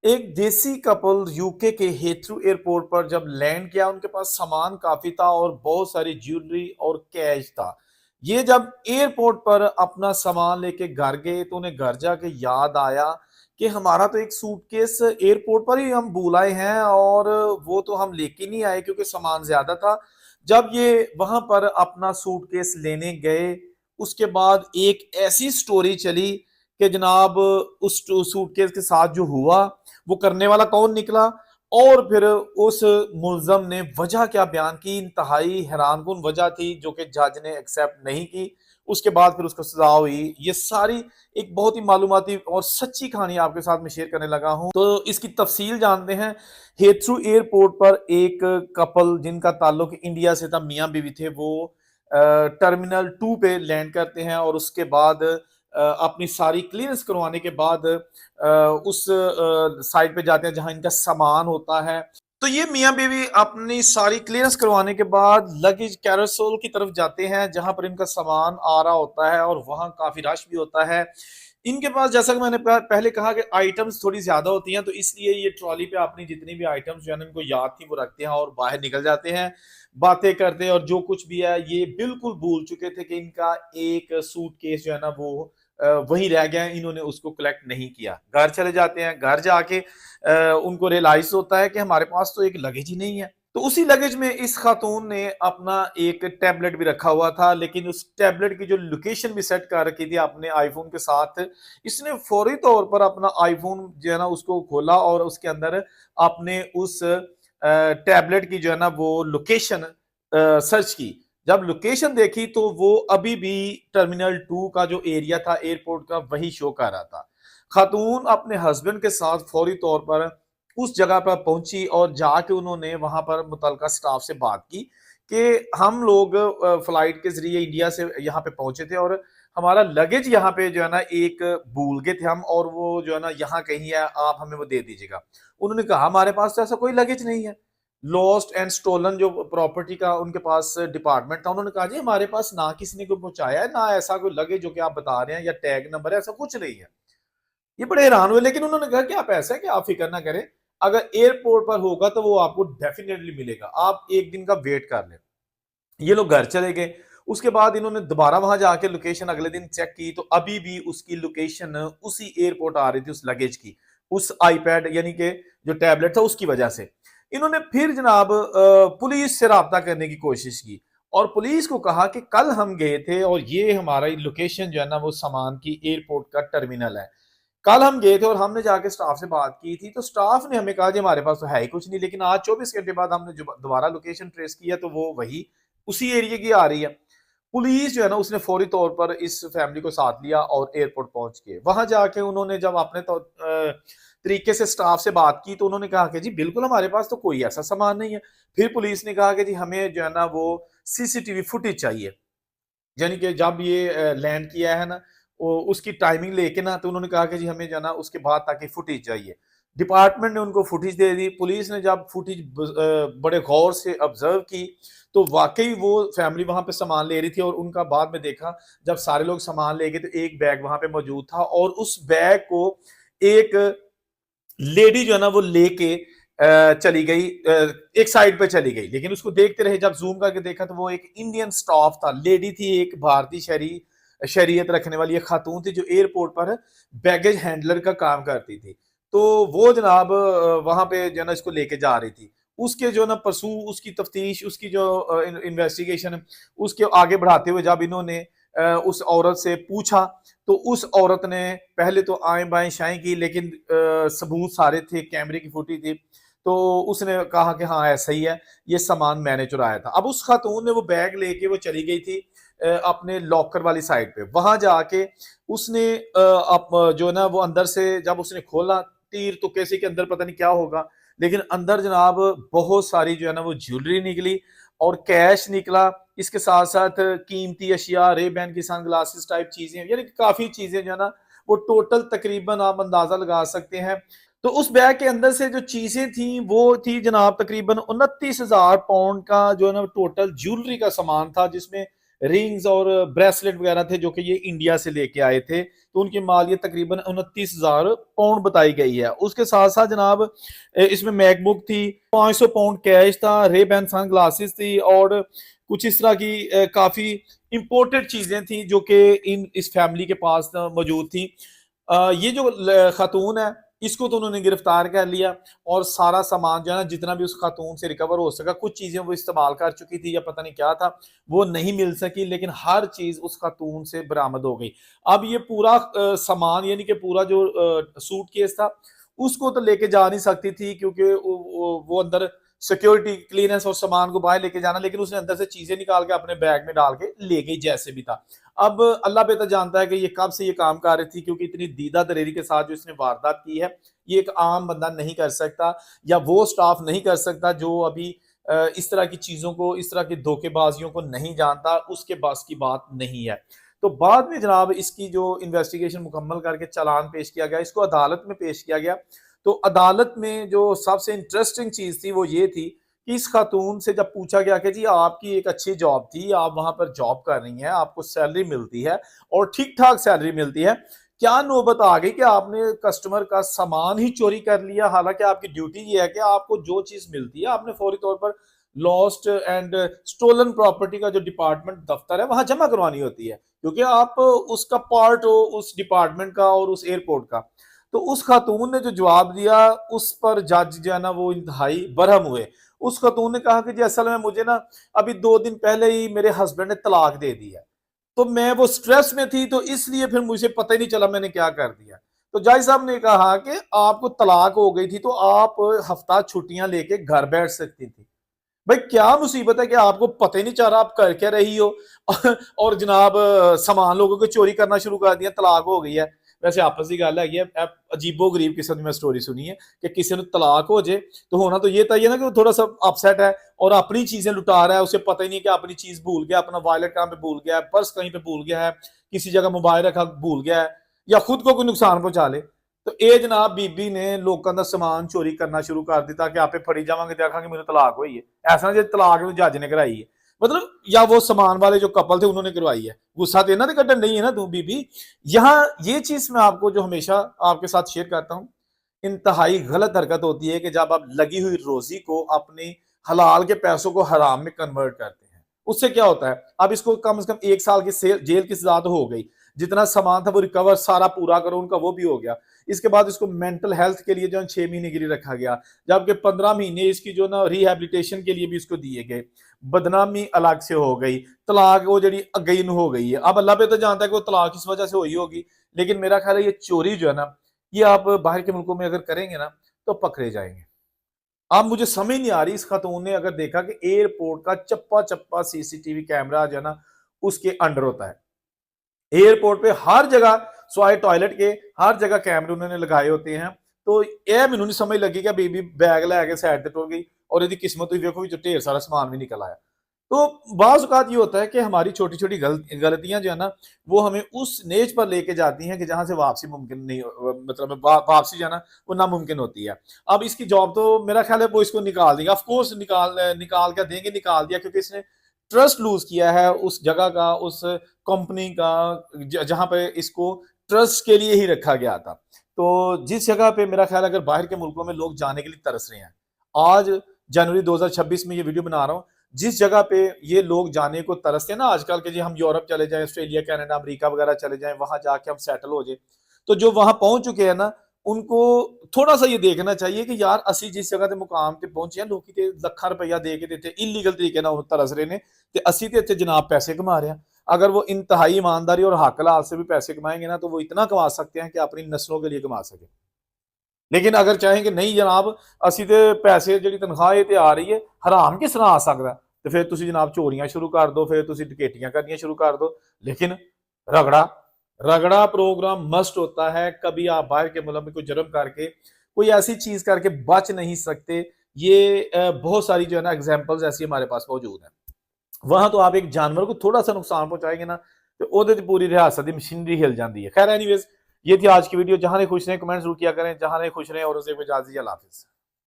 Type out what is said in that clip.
एक देसी couple UK के हेथ्रू एयरपोर्ट पर जब लैंड किया, उनके पास सामान काफी था और बहुत सारी ज्वेलरी और कैश था। ये जब एयरपोर्ट पर अपना सामान लेके घर गए तो उन्हें घर जाके याद आया कि हमारा तो एक सूटकेस एयरपोर्ट पर ही हम भूल आए हैं, और वो तो हम लेके नहीं आए क्योंकि सामान ज्यादा था। जब ये वहां पर अपना सूटकेस लेने गए, उसके बाद एक ऐसी स्टोरी चली कि जनाब उस सूटकेस के साथ जो हुआ वो करने वाला कौन निकला, और फिर उस मुलजम ने वजह क्या बयान की। इंतहाई हैरानकुन वजह थी जो कि जज ने एक्सेप्ट नहीं की। उसके बाद फिर उसको सजा हुई। ये सारी एक बहुत ही मालूमाती और सच्ची कहानी आपके साथ में शेयर करने लगा हूं, तो इसकी तफसील जानते हैं। हेथ्रू एयरपोर्ट पर एक कपल जिनका ताल्लुक इंडिया से था, मियां बीवी थे, वो टर्मिनल 2 पे लैंड करते हैं और उसके बाद अपनी सारी क्लियरेंस करवाने के बाद उस साइड पे जाते हैं जहां इनका सामान होता है। तो ये मियां बीवी अपनी सारी क्लियरेंस करवाने के बाद लगेज कैरोसेल की तरफ जाते हैं जहां पर इनका सामान आ रहा होता है, और वहां काफी रश भी होता है। इनके पास, जैसा कि मैंने पहले कहा, कि आइटम्स थोड़ी ज्यादा होती हैं, तो इसलिए ये ट्रॉली पे अपनी जितनी भी आइटम्स जो है ना इनको याद थी वो रखते हैं और बाहर निकल जाते हैं। बातें करते हैं, और जो कुछ भी है ये बिल्कुल भूल चुके थे कि इनका एक सूटकेस जो है ना वो वहीं रह गया है, इन्होंने उसको कलेक्ट नहीं किया। घर चले जाते हैं। घर जाके उनको रियलाइज होता है कि हमारे पास तो एक लगेज ही नहीं है। तो उसी लगेज में इस खातून ने अपना एक टैबलेट भी रखा हुआ था, लेकिन उस टैबलेट की जो लोकेशन भी सेट कर रखी थी अपने आईफोन के साथ, इसने फौरी तौर पर अपना आईफोन जो है ना उसको खोला और उसके अंदर अपने उस टैबलेट की जो है ना वो लोकेशन सर्च की। जब लोकेशन देखी तो वो अभी भी टर्मिनल 2 का जो एरिया था एयरपोर्ट का वही शो कर रहा था। खातून अपने हस्बैंड के साथ फौरी तौर पर उस जगह पर पहुंची और जाके उन्होंने वहां पर मुतलका स्टाफ से बात की कि हम लोग फ्लाइट के जरिए इंडिया से यहाँ पे पहुंचे थे और हमारा लगेज यहाँ पे जो है ना एक भूल गए थे हम, और वो जो है ना यहाँ कहीं है, आप हमें वो दे दीजिएगा। उन्होंने कहा हमारे पास तो ऐसा कोई लगेज नहीं है। लॉस्ट एंड स्टोलन जो प्रॉपर्टी का उनके पास डिपार्टमेंट था, उन्होंने कहा जी हमारे पास ना किसी ने कोई पहुंचाया है, ना ऐसा कोई लगेज जो कि आप बता रहे हैं या टैग नंबर है, ऐसा कुछ नहीं है। ये बड़े हैरान हुए, लेकिन उन्होंने कहा कि आप ऐसा है कि आप फिक्र ना करें, अगर एयरपोर्ट पर होगा तो वो आपको डेफिनेटली मिलेगा, आप एक दिन का वेट कर लें। ये लोग घर चले गए। उसके बाद इन्होंने दोबारा वहां जाके लोकेशन अगले दिन चेक की तो अभी भी उसकी लोकेशन उसी एयरपोर्ट आ रही थी, उस लगेज की, उस आईपैड यानी कि जो टैबलेट था उसकी वजह से। इन्होंने फिर जनाब पुलिस से राब्ता करने की कोशिश की और पुलिस को कहा कि कल हम गए थे और ये हमारा लोकेशन जो है ना वो सामान की एयरपोर्ट का टर्मिनल है। कल हम गए थे और हमने जाके स्टाफ से बात की थी, तो स्टाफ ने हमें कहा जी हमारे पास तो है ही कुछ नहीं, लेकिन आज 24 घंटे बाद हमने दोबारा लोकेशन ट्रेस किया तो वो वही उसी एरिया की आ रही है। पुलिस जो है ना उसने फौरी तौर पर इस फैमिली को साथ लिया और एयरपोर्ट पहुंच के वहां जाके उन्होंने जब अपने तो तरीके से स्टाफ से बात की तो उन्होंने कहा कि जी बिल्कुल हमारे पास तो कोई ऐसा सामान नहीं है। फिर पुलिस ने कहा कि जी हमें जो है ना वो सीसीटीवी फुटेज चाहिए, यानी कि जब ये लैंड किया है ना उसकी टाइमिंग लेके ना, तो उन्होंने कहा कि जी हमें जाना उसके बाद ताकि फुटेज चाहिए। डिपार्टमेंट ने उनको फुटेज दे दी। पुलिस ने जब फुटेज बड़े गौर से ऑब्जर्व की तो वाकई वो फैमिली वहां पे सामान ले रही थी, और उनका बाद में देखा जब सारे लोग सामान ले गए तो एक बैग वहां पे मौजूद था, और उस बैग को एक लेडी जो है ना वो लेके चली गई, एक साइड पे चली गई, लेकिन उसको देखते रहे। जब जूम करके देखा तो वो एक इंडियन स्टाफ था, लेडी थी, एक भारतीय शरीयत रखने वाली एक खातून थी जो एयरपोर्ट पर बैगेज हैंडलर का काम करती थी। तो वो जनाब वहां पे जो है ना इसको लेके जा रही थी। उसके जो ना परसू उसकी तफ्तीश, उसकी जो इन्वेस्टिगेशन, उसके आगे बढ़ाते हुए जब इन्होंने उस औरत से पूछा तो उस औरत ने पहले तो आए बाएं शाएं की, लेकिन सबूत सारे थे, कैमरे की फुटेज थी, तो उसने कहा कि हाँ ऐसा ही है, ये सामान मैंने चुराया था। अब उस खातून ने वो बैग लेके वो चली गई थी अपने लॉकर वाली साइड पे। वहां जाके उसने जो है ना वो अंदर से जब उसने खोला, तीर तो कैसे के अंदर पता नहीं क्या होगा, लेकिन अंदर जनाब बहुत सारी जो है ना वो ज्वेलरी निकली और कैश निकला। इसके साथ साथ कीमती अशिया, रेबैन की सनग्लासेस टाइप चीजें, यानी काफी चीजें जो है ना वो टोटल तकरीबन आप अंदाजा लगा सकते हैं। तो उस बैग के अंदर से जो चीजें थी वो थी जनाब तकरीबन 29,000 पाउंड का जो है ना टोटल ज्वेलरी का सामान था, जिसमें रिंग्स और ब्रेसलेट वगैरह थे जो कि ये इंडिया से लेके आए थे, तो उनकी मालियत तकरीबन 29,000 पाउंड बताई गई है। उसके साथ साथ जनाब इसमें मैकबुक थी, 500 पाउंड कैश था, रेबैन सन ग्लासेस थी और कुछ इस तरह की काफी इंपोर्टेड चीजें थी जो कि इन इस फैमिली के पास मौजूद थी। ये जो खातून है इसको तो उन्होंने गिरफ्तार कर लिया और सारा सामान जो है ना जितना भी उस खातून से रिकवर हो सका, कुछ चीजें वो इस्तेमाल कर चुकी थी या पता नहीं क्या था वो नहीं मिल सकी, लेकिन हर चीज उस खातून से बरामद हो गई। अब ये पूरा सामान यानी कि पूरा जो सूट केस था उसको तो लेके जा नहीं सकती थी क्योंकि वो अंदर सिक्योरिटी क्लीनेस और सामान को बाहर लेके जाना, लेकिन उसने अंदर से चीजें निकाल के अपने बैग में डाल के ले गई जैसे भी था। अब अल्लाह बेहतर जानता है कि ये कब से ये काम कर रही थी, क्योंकि इतनी दीदा दलेरी के साथ जो इसने वारदात की है ये एक आम बंदा नहीं कर सकता या वो स्टाफ नहीं कर सकता जो अभी इस तरह की चीजों को, इस तरह की धोखेबाजियों को नहीं जानता, उसके बस की बात नहीं है। तो बाद में जनाब इसकी जो इन्वेस्टिगेशन मुकम्मल करके चालान पेश किया गया, इसको अदालत में पेश किया गया। तो अदालत में जो सबसे इंटरेस्टिंग चीज थी वो ये थी कि इस खातून से जब पूछा गया कि जी आपकी एक अच्छी जॉब थी, आप वहां पर जॉब कर रही हैं, आपको सैलरी मिलती है और ठीक ठाक सैलरी मिलती है, क्या नौबत आ गई कि आपने कस्टमर का सामान ही चोरी कर लिया? हालांकि आपकी ड्यूटी ये है कि आपको जो चीज मिलती है आपने फौरी तौर पर लॉस्ट एंड स्टोलन प्रॉपर्टी का जो डिपार्टमेंट दफ्तर है वहां जमा करवानी होती है, क्योंकि आप उसका पार्ट हो उस डिपार्टमेंट का और उस एयरपोर्ट का। तो उस खातून ने जो जवाब दिया उस पर जज जो है ना वो इंतहाई बरहम हुए। उस खातून ने कहा कि जी असल में मुझे ना अभी 2 दिन पहले ही मेरे हस्बैंड ने तलाक दे दी है, तो मैं वो स्ट्रेस में थी तो इसलिए फिर मुझे पता ही नहीं चला मैंने क्या कर दिया। तो जज साहब ने कहा कि आपको तलाक हो गई थी तो आप हफ्ता छुट्टियां लेके घर बैठ सकती थी। भाई क्या मुसीबत है कि आपको पता ही नहीं चल रहा आप कर क्या रही हो और जनाब सामान लोगों को चोरी करना शुरू कर दिया, तलाक हो गई है। वैसे आपस की गल है अजीबो गरीब किस्म की मैं स्टोरी सुनी है कि किसी ने तलाक हो जाए तो होना तो ये चाहिए ना कि वो थोड़ा सा अपसेट है और अपनी चीजें लुटा रहा है, उसे पता ही नहीं कि अपनी चीज भूल गया, अपना वॉलेट कहाँ पे भूल गया है, पर्स कहीं पे भूल गया है, किसी जगह मोबाइल रखा भूल गया है या खुद को कोई नुकसान पहुंचा ले। तो ये जनाब बीबी ने लोगों का सामान चोरी करना शुरू कर दिया कि आपे फड़ी जावांगे तो आखांगे मेरे तलाक हुई है। ऐसा जो तलाक जज ने कराई है, मतलब या वो सामान वाले जो कपल थे उन्होंने करवाई है, गुस्सा तो इन्होंने कटन नहीं है ना तू बीबी। यहाँ ये चीज मैं आपको जो हमेशा आपके साथ शेयर करता हूँ, इंतहाई गलत हरकत होती है कि जब आप लगी हुई रोजी को अपने हलाल के पैसों को हराम में कन्वर्ट करते हैं। उससे क्या होता है, अब इसको कम से कम 1 साल की जेल की सजा तो हो गई, जितना सामान था वो रिकवर सारा पूरा करो उनका वो भी हो गया। इसके बाद इसको मेंटल हेल्थ के लिए जो 6 महीने के लिए रखा गया, जबकि 15 महीने इसकी जो ना रिहेबिलिटेशन के लिए भी इसको दिए गए। बदनामी अलग से हो गई, तलाक वो जड़ी अगेन हो गई है। अब अल्लाह पे तो जानता है कि वो तलाक इस वजह से हुई होगी, लेकिन मेरा ख्याल है ये चोरी जो है ना ये आप बाहर के मुल्कों में अगर करेंगे ना तो पकड़े जाएंगे। अब मुझे समझ नहीं आ रही, इस खातून ने अगर देखा कि एयरपोर्ट का चप्पा चप्पा सीसीटीवी कैमरा जो है ना उसके अंडर होता है, एयरपोर्ट पे हर जगह स्वाय टॉयलेट के हर जगह कैमरे उन्होंने लगाए होते हैं। तो यह मैनू नहीं समझ लगी कि बेबी बैग लैके साइड पे टुर गई और यदि किस्मत हुई देखो जो ढेर सारा सामान भी निकल आया। तो बाज़ औक़ात ये होता है कि हमारी छोटी-छोटी गलतियाँ जो है ना, वो हमें उस नेज पर लेके जाती हैं कि जहाँ से वापसी मुमकिन नहीं मतलब वापसी जो है ना, वो नामुमकिन होती है। अब इसकी जॉब तो मेरा ख़्याल है वो इसको निकाल देंगे। ऑफ़ कोर्स निकाल क्या देंगे, निकाल दिया क्योंकि इसने ट्रस्ट लूज़ किया है उस जगह का, उस कंपनी का जहाँ पे इसको ट्रस्ट के लिए ही रखा गया था। तो जिस जगह पे मेरा ख़्याल है अगर बाहर के मुल्कों में लोग जाने के लिए तरस रहे हैं, आज जनवरी 2026 में ये वीडियो बना रहा हूँ, जिस जगह पे ये लोग जाने को तरसते हैं ना आजकल के, जी हम यूरोप चले जाएं, ऑस्ट्रेलिया, कनाडा, अमेरिका वगैरह चले जाएं, वहां जाके हम सेटल हो जाए, तो जो वहां पहुंच चुके हैं ना उनको थोड़ा सा ये देखना चाहिए कि यार असि जिस जगह ते मुकाम ते पहुंचे हैं, लोग ਲੱਖਾਂ रुपया दे के इतने इलीगल तरीके ਨਾਲ तरस रहे ने ते असि ते इतने जनाब पैसे कमा रहे हैं। अगर वो इंतहाई ईमानदारी और हक हलाल से भी पैसे कमाएंगे ना तो वो इतना कमा सकते हैं कि अपनी नस्लों के लिए कमा सके। लेकिन अगर चाहेंगे नहीं जनाब असि ते पैसे जी तनख्वाह ये आ रही है, हराम किस तरह आ सकता है, तो फिर तुम जनाब चोरियां शुरू कर दो, फिर तुम डकैतियां करनी शुरू कर दो। लेकिन रगड़ा रगड़ा प्रोग्राम मस्ट होता है। कभी आप बाहर के मुल्क में कोई जुर्म करके कोई ऐसी चीज करके बच नहीं सकते। ये बहुत सारी जो है ना एग्जाम्पल्स ऐसी हमारे पास मौजूद है। वहां तो आप एक जानवर को थोड़ा सा नुकसान पहुंचाएंगे ना तो ओदे ते पूरी रियासत की मशीनरी हिल जाती है। खैर एनीवेज ये थी आज की वीडियो। जहां ने खुश रहे कमेंट जरूर किया करें, जहां ने खुश रहे और उसे इजाजत, अल्लाह हाफिज़।